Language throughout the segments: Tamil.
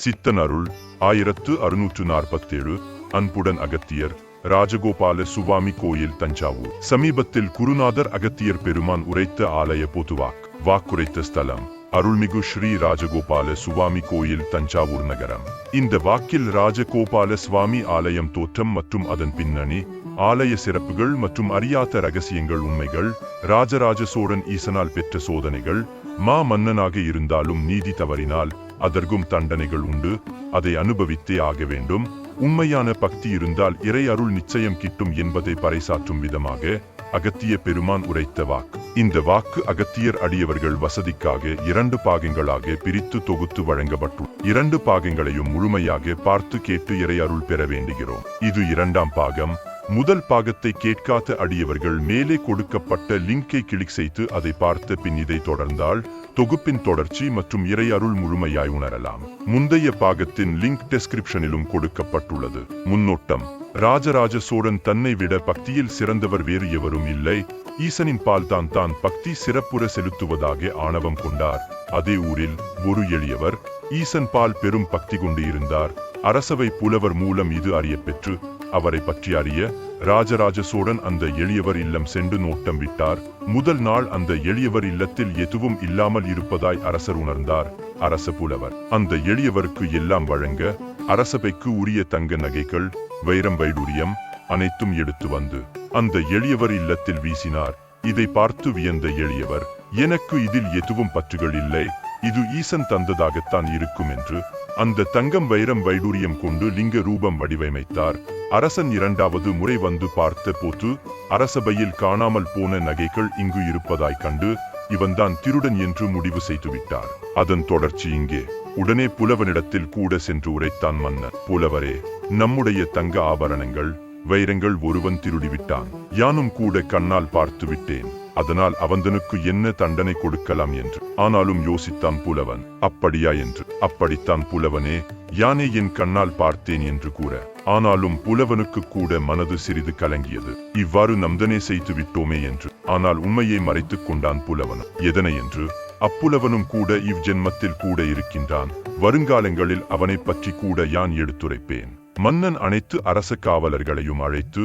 சித்தன் அருள் 1647. அன்புடன் அகத்தியர். ராஜகோபால சுவாமி கோயில், தஞ்சாவூர். சமீபத்தில் குருநாதர் அகத்தியர் பெருமான் உரைத்த ஆலய பொதுவாக் வாக்குரைத்த ஸ்தலம் அருள்மிகு ஸ்ரீ ராஜகோபால சுவாமி கோயில், தஞ்சாவூர் நகரம். இந்த வாக்கில் ராஜகோபால சுவாமி ஆலயம் தோற்றம் மற்றும் அதன் பின்னணி, ஆலய சிறப்புகள் மற்றும் அறியாத ரகசியங்கள், உண்மைகள், ராஜராஜ சோழன் ஈசனால் பெற்ற சோதனைகள், மன்னனாக இருந்தாலும் நீதி தவறினால் அதற்கும் தண்டனைகள் உண்டு, அதை அனுபவித்தே ஆக வேண்டும், உண்மையான பக்தி இருந்தால் இறை அருள் நிச்சயம் கிட்டும் என்பதை பறைசாற்றும் விதமாக அகத்திய பெருமான் உரைத்த வாக்கு. இந்த வாக்கு அகத்தியர் அடியவர்கள் வசதிக்காக 2 பாகங்களாக பிரித்து தொகுத்து வழங்கப்பட்டுள்ள 2 பாகங்களையும் முழுமையாக பார்த்து கேட்டு இறை அருள் பெற வேண்டுகிறோம். இது 2ஆம் பாகம். முதல் பாகத்தை கேட்காத அடியவர்கள் மேலே கொடுக்கப்பட்ட லிங்கை கிளிக் செய்து அதை பார்த்த பின் இதை தொடர்ந்தால் தொகுப்பின் தொடர்ச்சி மற்றும் இறை அருள் முழுமையாய் உணரலாம். முந்தைய பாகத்தின் லிங்க் டெஸ்கிரிப்ஷனிலும் கொடுக்கப்பட்டுள்ளது. முன்னோட்டம். ராஜராஜ சோழன் தன்னை விட பக்தியில் சிறந்தவர் வேறு எவரும் இல்லை. ஈசனின் பால் தான் பக்தி சிறப்புற செலுத்துவதாக ஆணவம் கொண்டார். அதே ஊரில் ஒரு எளியவர் ஈசன் பால் பெரும் பக்தி கொண்டு இருந்தார். அரசவை புலவர் மூலம் இது அறியப்பெற்று அவரை பற்றி அறிய ராஜராஜ சோழன் அந்த எளியவர் இல்லம் சென்று நோட்டம் விட்டார். முதல் நாள் அந்த எளியவர் இல்லத்தில் எதுவும் இல்லாமல் இருப்பதாய் அரசர் உணர்ந்தார். அரச புலவர் அந்த எளியவருக்கு எல்லாம் வழங்க அரசபைக்கு உரிய தங்க நகைகள், வைரம், வைடூரியம் அனைத்தும் எடுத்து வந்து அந்த எளியவர் இல்லத்தில் வீசினார். இதை பார்த்து வியந்த எளியவர், எனக்கு இதில் எதுவும் பற்றுகள் இல்லை, இது ஈசன் தந்ததாகத்தான் இருக்கும் என்று அந்த தங்கம், வைரம், வைடூரியம் கொண்டு லிங்க ரூபம் வடிவமைத்தார். அரசன் 2வது முறை வந்து பார்த்த போது அரசபையில் காணாமல் போன நகைகள் இங்கு இருப்பதாய் கண்டு இவன்தான் திருடன் என்று முடிவு செய்துவிட்டார். அதன் தொடர்ச்சி இங்கே. உடனே புலவனிடத்தில் கூட சென்று உரைத்தான் மன்னன். புலவரே, நம்முடைய தங்க ஆபரணங்கள், வைரங்கள் ஒருவன் திருடிவிட்டான். யானும் கூட கண்ணால் பார்த்து விட்டேன். அதனால் அவந்தனுக்கு என்ன தண்டனை கொடுக்கலாம் என்று. ஆனாலும் யோசித்தான் புலவன். அப்படியா என்று. அப்படித்தான் புலவனே, யானே என் கண்ணால் பார்த்தேன் என்று கூற. ஆனாலும் புலவனுக்கு கூட மனது சிறிது கலங்கியது. இவ்வாறு நம்தனே செய்து விட்டோமே என்று. ஆனால் உண்மையை மறைத்துக் கொண்டான் புலவன். எதனை என்று. அப்புலவனும் கூட இவ்ஜென்மத்தில் கூட இருக்கின்றான். வருங்காலங்களில் அவனை பற்றி கூட யான் எடுத்துரைப்பேன். மன்னன் அனைத்து அரச காவலர்களையும் அழைத்து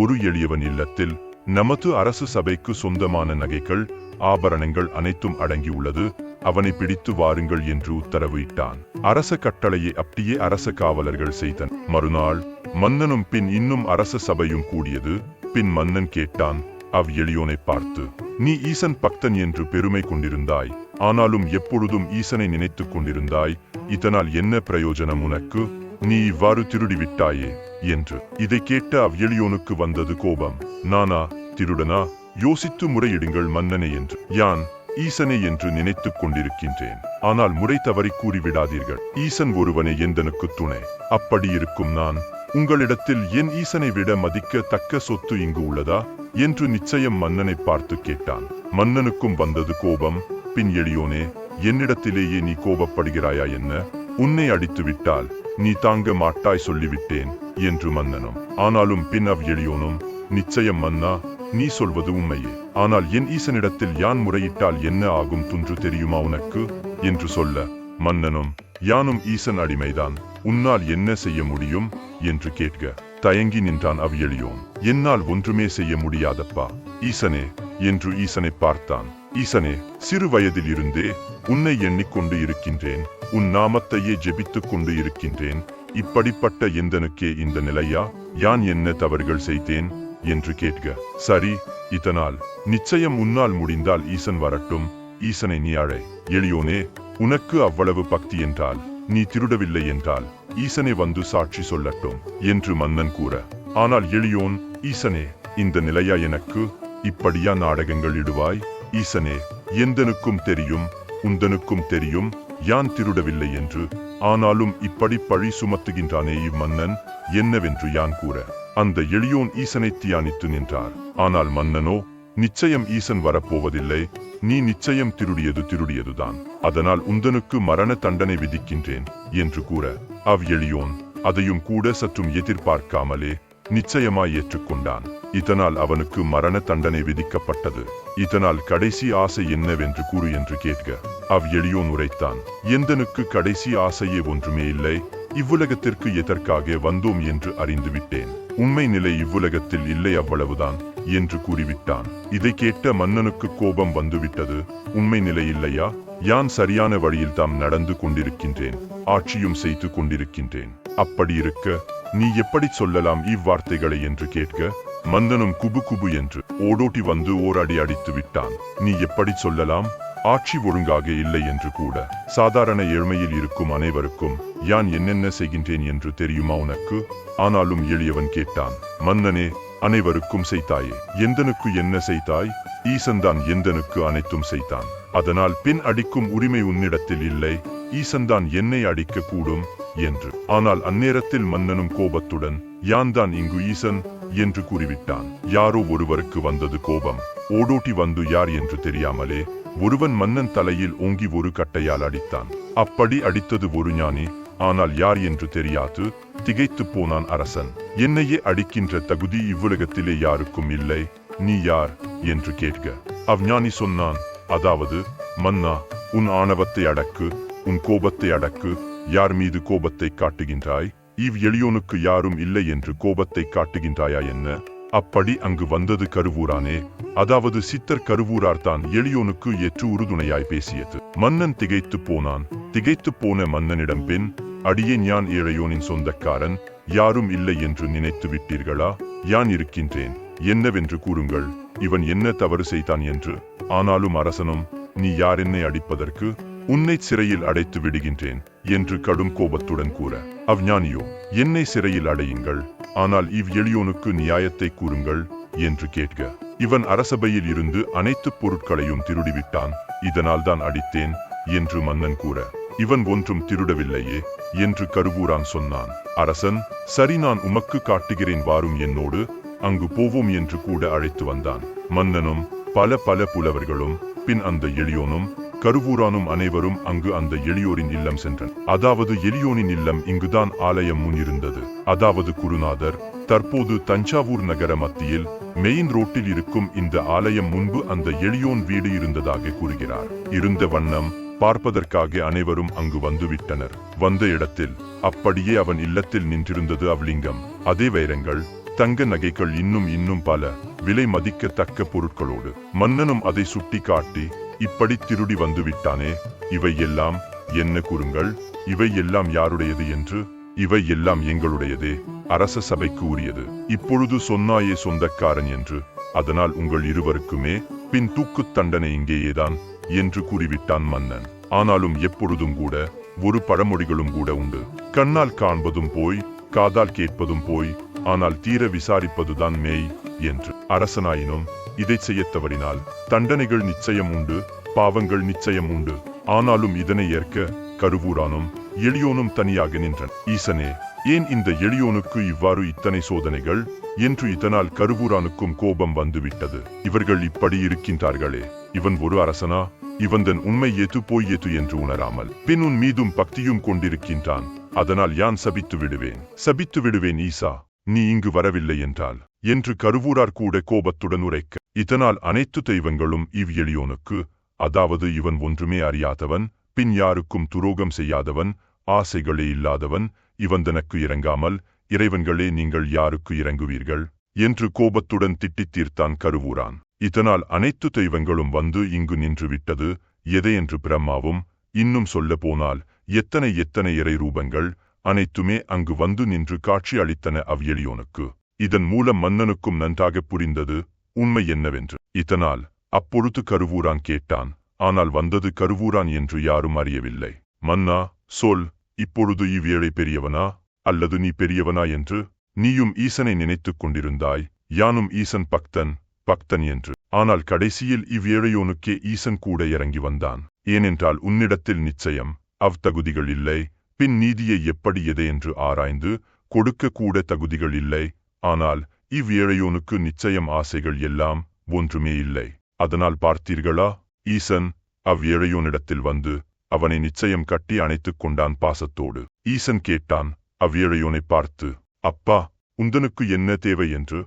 ஒரு எளியவன் இல்லத்தில் நமது அரசு சபைக்கு சொந்தமான நகைகள், ஆபரணங்கள் அனைத்தும் அடங்கியுள்ளது, அவனை பிடித்து வாருங்கள் என்று உத்தரவு இட்டான். அரச கட்டளையை அப்படியே அரச காவலர்கள் செய்தன். மறுநாள் மன்னனும் பின் இன்னும் அரச சபையும் கூடியது. பின் மன்னன் கேட்டான் அவ் எளியோனை பார்த்து, நீ ஈசன் பக்தன் என்று பெருமை கொண்டிருந்தாய். ஆனாலும் எப்பொழுதும் ஈசனை நினைத்துக் கொண்டிருந்தாய். இதனால் என்ன பிரயோஜனம் உனக்கு? நீ இவ்வாறு திருடிவிட்டாயே என்று. இதை கேட்ட அவ் எளியோனுக்கு வந்தது கோபம். நானா திருடனா? யோசித்து முறையிடுங்கள் மன்னனே என்று. யான் ஈசனை என்று நினைத்துக் கொண்டிருக்கின்றேன். ஆனால் முறை தவறி கூறிவிடாதீர்கள். ஈசன் ஒருவனே எந்தனுக்கு துணை. அப்படி இருக்கும் நான் உங்களிடத்தில் என் ஈசனை விட மதிக்க தக்க சொத்து இங்கு உள்ளதா என்று நிச்சயம் மன்னனை பார்த்து கேட்டான். மன்னனுக்கும் வந்தது கோபம். பின் எளியோனே, என்னிடத்திலேயே நீ கோபப்படுகிறாயா என்ன? உன்னை அடித்து விட்டால் நீ தாங்க மாட்டாய் சொல்லிவிட்டேன் என்று மன்னனும். ஆனாலும் பின் அவ் எளியோனும், நிச்சயம் மன்னா, நீ சொல்வது உண்மையே. ஆனால் என் ஈசனிடத்தில் யான் முறையிட்டால் என்ன ஆகும் துன்று தெரியுமா உனக்கு என்று சொல்ல, மன்னனும், யானும் ஈசன் அடிமைதான், உன்னால் என்ன செய்ய முடியும் என்று கேட்க தயங்கி நின்றான் அவ் எளியோன். என்னால் ஒன்றுமே செய்ய முடியாதப்பா ஈசனே என்று ஈசனை பார்த்தான். ஈசனே, சிறு வயதில் இருந்தே உன்னை எண்ணிக்கொண்டு இருக்கின்றேன். உன் நாமத்தையே ஜெபித்துக் கொண்டு இருக்கின்றேன். இப்படிப்பட்ட எந்தனுக்கே இந்த நிலையா? யான் என்ன தவறுகள் செய்தேன் என்று கேட்க, சரி, இதனால் நிச்சயம் உன்னால் முடிந்தால் ஈசன் வரட்டும். ஈசனை நீ அழை. எளியோனே, உனக்கு அவ்வளவு பக்தி என்றால், நீ திருடவில்லை என்றால் ஈசனை வந்து சாட்சி சொல்லட்டும் என்று மன்னன் கூற. ஆனால் எளியோன், ஈசனே, இந்த நிலையா எனக்கு? இப்படியா நாடகங்கள் இடுவாய்? ஈசனே, எந்தனுக்கும் தெரியும், உந்தனுக்கும் தெரியும் யான் திருடவில்லை என்று. ஆனாலும் இப்படி பழி சுமத்துகின்றானே இம்மன்னன், என்னவென்று யான் கூற. அந்த எளியோன் ஈசனை தியானித்து நின்றார். ஆனால் மன்னனோ, நிச்சயம் ஈசன் வரப்போவதில்லை, நீ நிச்சயம் திருடியதுதான், அதனால் உந்தனுக்கு மரண தண்டனை விதிக்கின்றேன் என்று கூற, அவ் எளியோன் அதையும் கூட சற்றும் எதிர்பார்க்காமலே நிச்சயமாய் ஏற்றுக்கொண்டான். இதனால் அவனுக்கு மரண தண்டனை விதிக்கப்பட்டது. இதனால் கடைசி ஆசை என்னவென்று கூறு என்று கேட்க அவ் எளியோன் உரைத்தான். எந்தனுக்கு கடைசி ஆசையே ஒன்றுமே இல்லை. இவ்வுலகத்திற்கு எதற்காக வந்தோம் என்று அறிந்து விட்டேன். உண்மை நிலை இவ்வுலகத்தில் இல்லை, அவ்வளவுதான் என்று கூறிவிட்டான். இதை கேட்ட மன்னனுக்கு கோபம் வந்துவிட்டது. உண்மை நிலை இல்லையா? யான் சரியான வழியில் தாம் நடந்து கொண்டிருக்கின்றேன், ஆட்சியும் செய்து கொண்டிருக்கின்றேன். அப்படி இருக்க நீ எப்படி சொல்லலாம் இவ்வார்த்தைகளை என்று கேட்க மன்னனும் குபு குபு என்று ஓடோட்டி வந்து ஓர் அடி அடித்து விட்டான். நீ எப்படி சொல்லலாம்? ஆட்சி ஒழுங்காக இல்லை என்று கூட. சாதாரண ஏழ்மையில் இருக்கும் அனைவருக்கும் யான் என்னென்ன செய்கின்றேன் என்று தெரியுமா உனக்கு? ஆனாலும் எளியவன் கேட்டான். மன்னனே, அனைவருக்கும் செய்தாயே, எந்தனுக்கு என்ன செய்தாய்? ஈசன்தான் எந்தனுக்கு அனைத்தும் செய்தான். அதனால் பின் அடிக்கும் உரிமை உன்னிடத்தில் இல்லை. ஈசன்தான் என்னை அடிக்க கூடும் என்று. ஆனால் அந்நேரத்தில் மன்னனும் கோபத்துடன் யான் தான் இங்கு ஈசன் என்று கூறிவிட்டான். யாரோ ஒருவருக்கு வந்தது கோபம். ஓடோட்டி வந்து யார் என்று தெரியாமலே ஒருவன் மன்னன் தலையில் ஓங்கி ஒரு கட்டையால் அடித்தான். அப்படி அடித்தது ஒரு ஞானி. ஆனால் யார் என்று தெரியாது திகைத்து போனான் அரசன். என்னையே அடிக்கின்ற தகுதி இவ்வுலகத்திலே யாருக்கும் இல்லை, நீ யார் என்று கேட்க அவ்ஞானி சொன்னான். அதாவது, மன்னா, உன் ஆணவத்தை அடக்கு, உன் கோபத்தை அடக்கு. யார் மீது கோபத்தை காட்டுகின்றாய்? இவ் எளியோனுக்கு யாரும் இல்லை என்று கோபத்தை காட்டுகின்றாயா என்ன? அப்படி அங்கு வந்தது கருவூரானே, அதாவது சித்தர் கருவூரார்தான் எளியோனுக்கு ஏற்று உறுதுணையாய் பேசியது. மன்னன் திகைத்து போனான். திகைத்து போன மன்னனிடம் பின், அடியேன் யான் ஏழையோனின் சொந்தக்காரன், யாரும் இல்லை என்று நினைத்து விட்டீர்களா? யான் இருக்கின்றேன், என்னவென்று கூறுங்கள். இவன் என்ன தவறு செய்தான் என்று. ஆனாலும் அரசனும், நீ யார் என்னை அடிப்பதற்கு? உன்னை சிறையில் அடைத்து விடுகின்றேன் என்று கடும் கோபத்துடன் கூற அவ்ஞானியோ, என்னை சிறையில் அடையுங்கள், ஆனால் இவ் எளியோனுக்கு நியாயத்தை கூறுங்கள் என்று கேட்க இவன் அரசபையில் இருந்து அனைத்து பொருட்களையும் திருடிவிட்டான், இதனால் தான் அடித்தேன் என்று மன்னன் கூற இவன் ஒன்றும் திருடவில்லையே என்று கருவூரான் சொன்னான். அரசன், சரி, நான் உமக்கு காட்டுகிறேன், வாரும் என்னோடு, அங்கு போவோம் என்று கூட அழைத்து வந்தான். மன்னனும் பல புலவர்களும் பின் அந்த எளியோனும் கருவூரானும் அனைவரும் அங்கு அந்த எளியோரின் இல்லம் சென்றன். அதாவது எளியோனின் இல்லம் இங்குதான் ஆலயம் முன் இருந்தது. அதாவது குருநாதர் தற்போது தஞ்சாவூர் நகர மத்தியில் மெயின் ரோட்டில் இருக்கும் இந்த ஆலயம் முன்பு அந்த எளியோன் வீடு இருந்ததாக கூறுகிறார். இருந்த வண்ணம் பார்ப்பதற்காக அனைவரும் அங்கு வந்துவிட்டனர். வந்த இடத்தில் அப்படியே அவன் இல்லத்தில் நின்றிருந்தது அவ்லிங்கம். அதே வைரங்கள், தங்க நகைகள், இன்னும் பல விலை மதிக்கத்தக்க பொருட்களோடு. மன்னனும் அதை சுட்டி காட்டி, இப்படி திருடி வந்து விட்டானே, இவை எல்லாம் என்ன கூறுங்கள், இவை எல்லாம் யாருடையது என்று. இவை எல்லாம் எங்களுடையதே, அரச சபைக்கு உரியது. இப்பொழுது சொன்னாயே சொந்தக்காரன் என்று, அதனால் உங்கள் இருவருக்குமே பின் தூக்குத் தண்டனை இங்கேயேதான் என்று கூறிவிட்டான் மன்னன். ஆனாலும் எப்பொழுதும் கூட ஒரு பழமொழிகளும் கூட உண்டு. கண்ணால் காண்பதும் போய், காதால் கேட்பதும் போய், ஆனால் தீர விசாரிப்பதுதான் மேய் என்று. அரசனாயினும் இதை செய்ய தவறினால் தண்டனைகள் நிச்சயம் உண்டு, பாவங்கள் நிச்சயம் உண்டு. ஆனாலும் இதனை ஏற்க கருவூரானும் எளியோனும் தனியாக நின்றன். ஈசனே, ஏன் இந்த எளியோனுக்கு இவ்வாறு இத்தனை சோதனைகள் என்று. இதனால் கருவூரானுக்கும் கோபம் வந்துவிட்டது. இவர்கள் இப்படி இருக்கின்றார்களே, இவன் ஒரு அரசனா? இவந்தன் உண்மை எது போய் எது என்று உணராமல் பின் உன் மீதும் பக்தியும் கொண்டிருக்கின்றான். அதனால் யான் சபித்து விடுவேன் ஈசா, நீ இங்கு வரவில்லை என்றால் என்று கருவூரார் கூட கோபத்துடன் உரைக்க இதனால் அனைத்து தெய்வங்களும் இவ் எளியோனுக்கு, அதாவது இவன் ஒன்றுமே அறியாதவன், பின் யாருக்கும் துரோகம் செய்யாதவன், ஆசைகளே இல்லாதவன், இவன் தனக்கு இறங்காமல், இறைவன்களே நீங்கள் யாருக்கு இறங்குவீர்கள் என்று கோபத்துடன் திட்டித் தீர்த்தான் கருவூரான். இதனால் அனைத்து தெய்வங்களும் வந்து இங்கு நின்று விட்டது. எதையென்று பிரம்மாவும், இன்னும் சொல்ல போனால் எத்தனை இறை ரூபங்கள் அனைத்துமே அங்கு வந்து நின்று காட்சி அளித்தன அவ் எளியோனுக்கு. இதன் மூலம் மன்னனுக்கும் நன்றாக புரிந்தது உண்மை என்னவென்று. இதனால் அப்பொழுது கருவூரான் கேட்டான். ஆனால் வந்தது கருவூரான் என்று யாரும் அறியவில்லை. மன்னா, சொல், இப்பொழுது இவ்வேளை பெரியவனா அல்லது நீ பெரியவனா என்று. நீயும் ஈசனை நினைத்துக் கொண்டிருந்தாய், யானும் ஈசன் பக்தன் என்று. ஆனால் கடைசியில் இவ்வேழையோனுக்கே ஈசன் கூட இறங்கி வந்தான். ஏனென்றால் உன்னிடத்தில் நிச்சயம் தகுதிகள் இல்லை, பின் நீதியை எப்படி எதையென்று ஆராய்ந்து கொடுக்க கூட தகுதிகள் இல்லை. ஆனால் இவ்வேழையோனுக்கு நிச்சயம் ஆசைகள் எல்லாம் ஒன்றுமே இல்லை. அதனால் பார்த்தீர்களா, ஈசன் அவ்வேழையோனிடத்தில் வந்து அவனை நிச்சயம் கட்டி அணைத்துக் கொண்டான் பாசத்தோடு. ஈசன் கேட்டான் அவ்வேழையோனை பார்த்து, அப்பா, உந்தனுக்கு என்ன தேவை என்று.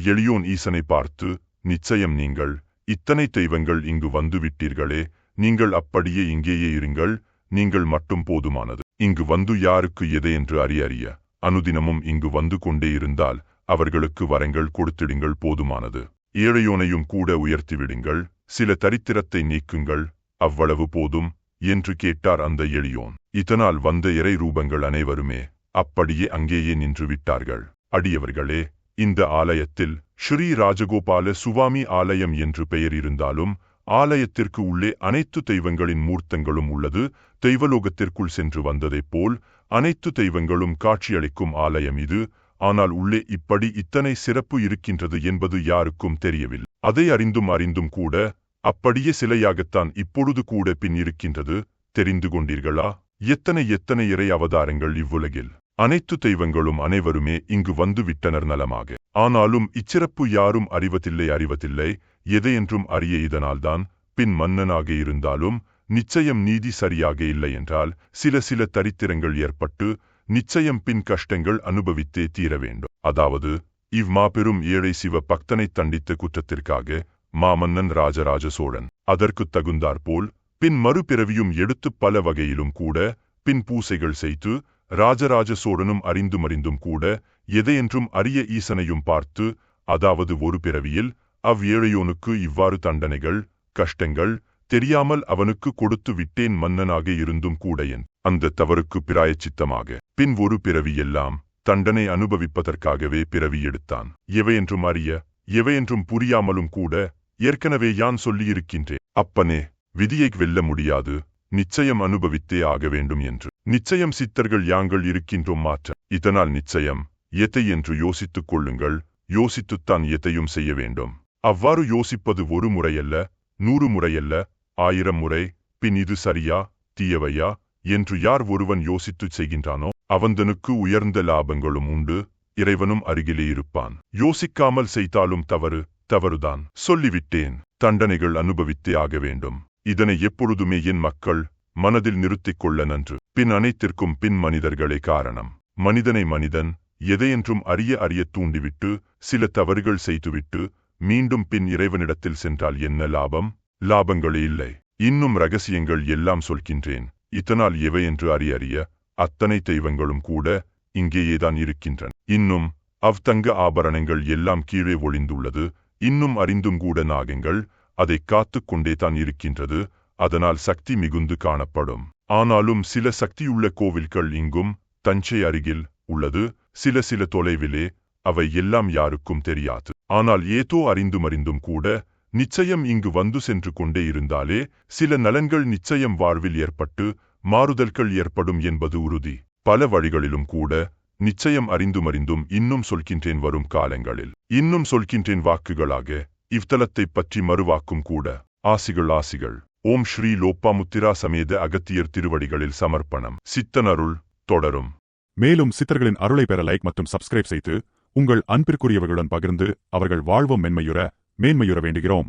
எளியோன் ஈசனை பார்த்து, நிச்சயம் நீங்கள் இத்தனை தெய்வங்கள் இங்கு வந்து விட்டீர்களே, நீங்கள் அப்படியே இங்கேயே இருங்கள், நீங்கள் மட்டும் போதுமானது. இங்கு வந்து யாருக்கு எதை என்று அறிய அனுதினமும் இங்கு வந்து கொண்டே இருந்தால் அவர்களுக்கு வரங்கள் கொடுத்திடுங்கள், போதுமானது. ஏழையோனையும் கூட உயர்த்திவிடுங்கள், சில தரித்திரத்தை நீக்குங்கள், அவ்வளவு போதும் என்று கேட்டார் அந்த எளியோன். இதனால் வந்த இறை ரூபங்கள் அனைவருமே அப்படியே அங்கேயே நின்று விட்டார்கள். அடியவர்களே, இந்த ஆலயத்தில் ஸ்ரீ ராஜகோபால சுவாமி ஆலயம் என்று பெயர் இருந்தாலும் ஆலயத்திற்கு உள்ளே அனைத்து தெய்வங்களின் மூர்த்தங்களும் உள்ளது. தெய்வலோகத்திற்குள் சென்று வந்ததைப் போல் அனைத்து தெய்வங்களும் காட்சியளிக்கும் ஆலயம் இது. ஆனால் உள்ளே இப்படி இத்தனை சிறப்பு இருக்கின்றது என்பது யாருக்கும் தெரியவில்லை. அதை அறிந்தும் கூட அப்படியே சிலையாகத்தான் இப்பொழுது கூட பின் இருக்கின்றது. தெரிந்து கொண்டீர்களா? எத்தனை இறை அவதாரங்கள் இவ்வுலகில்! அனைத்து தெய்வங்களும் அனைவருமே இங்கு வந்து விட்டனர் நலமாக. ஆனாலும் இச்சிறப்பு யாரும் அறிவதில்லை. எதையென்றும் அறிய. இதனால்தான் பின் மன்னனாக இருந்தாலும் நிச்சயம் நீதி சரியாக இல்லை என்றால் சில தரித்திரங்கள் ஏற்பட்டு நிச்சயம் பின் கஷ்டங்கள் அனுபவித்தே தீர வேண்டும். அதாவது மாபெரும் ஏழை சிவ பக்தனை தண்டித்த குற்றத்திற்காக மாமன்னன் ராஜராஜ சோழன் அதற்கு தகுந்தாற்போல் பின் மறுபிறவியும் எடுத்து பல வகையிலும் கூட பின் பூசைகள் செய்து ராஜராஜ சோழனும் அறிந்தும் கூட எதையென்றும் அறிய ஈசனையும் பார்த்து, அதாவது ஒரு பிறவியில் ஏழையோனுக்கு இவ்வாறு தண்டனைகள் கஷ்டங்கள் தெரியாமல் அவனுக்கு கொடுத்து விட்டேன் மன்னனாக இருந்தும் கூட அந்த தவறுக்கு பிராயச்சித்தமாக பின் ஒரு பிறவியெல்லாம் தண்டனை அனுபவிப்பதற்காகவே பிறவி எடுத்தான். எவையென்றும் அறிய எவையென்றும் புரியாமலும் கூட ஏற்கனவே யான் சொல்லியிருக்கின்றேன். அப்பனே, விதியை வெல்ல முடியாது, நிச்சயம் அனுபவித்தே ஆக வேண்டும் என்று. நிச்சயம் சித்தர்கள் யாங்கள் இருக்கின்றோம் மாற்ற. இதனால் நிச்சயம் எதை என்று யோசித்துக் கொள்ளுங்கள். யோசித்துத்தான் எதையும் செய்ய வேண்டும். அவ்வாறு யோசிப்பது ஒரு முறையல்ல, 100 முறையல்ல, 1000 முறை. பின் இது சரியா தீயவையா என்று யார் ஒருவன் யோசித்துச் செய்கின்றானோ அவந்தனுக்கு உயர்ந்த லாபங்களும் உண்டு. இறைவனும் அருகிலே இருப்பான். யோசிக்காமல் செய்தாலும் தவறுதான். சொல்லிவிட்டேன். தண்டனைகள் அனுபவித்தே ஆக வேண்டும். இதனை எப்பொழுதுமே என் மக்கள் மனதில் நிறுத்திக் கொள்ள நன்று. பின் அனைத்திற்கும் பின் மனிதர்களே காரணம். மனிதன் எதையென்றும் அறிய தூண்டிவிட்டு சில தவறுகள் செய்துவிட்டு மீண்டும் பின் இறைவனிடத்தில் சென்றால் என்ன லாபம்? லாபங்களே இல்லை. இன்னும் ரகசியங்கள் எல்லாம் சொல்கின்றேன். இதனால் எவையென்று அறிய அத்தனை தெய்வங்களும் கூட இங்கேயேதான் இருக்கின்றன. இன்னும் தங்க ஆபரணங்கள் எல்லாம் கீழே ஒளிந்துள்ளது. இன்னும் அறிந்தும் கூட நாகங்கள் அதை காத்து கொண்டேதான் இருக்கின்றது. அதனால் சக்தி மிகுந்து காணப்படும். ஆனாலும் சில சக்தியுள்ள கோவில்கள் இங்கும் தஞ்சை அருகில் உள்ளது. சில தொலைவிலே. அவை எல்லாம் யாருக்கும் தெரியாது. ஆனால் ஏதோ அறிந்தும் கூட நிச்சயம் இங்கு வந்து சென்று கொண்டே இருந்தாலே சில நலன்கள் நிச்சயம் வாழ்வில் ஏற்பட்டு மாறுதல்கள் ஏற்படும் என்பது உறுதி. பல வழிகளிலும் கூட நிச்சயம் அறிந்தும் இன்னும் சொல்கின்றேன். வரும் காலங்களில் இன்னும் சொல்கின்றேன் வாக்குகளாக. இவ்தலத்தைப் பற்றி மறுவாக்கும் கூட. ஆசிகள். ஓம் ஸ்ரீ லோப்பாமுத்திரா சமேத அகத்தியர் திருவடிகளில் சமர்ப்பணம். சித்தன் அருள் தொடரும். மேலும் சித்தர்களின் அருளை பெற லைக் மற்றும் சப்ஸ்கிரைப் செய்து உங்கள் அன்பிற்குரியவர்களுடன் பகிர்ந்து அவர்கள் வாழ்வும் மேன்மையுற வேண்டுகிறோம்.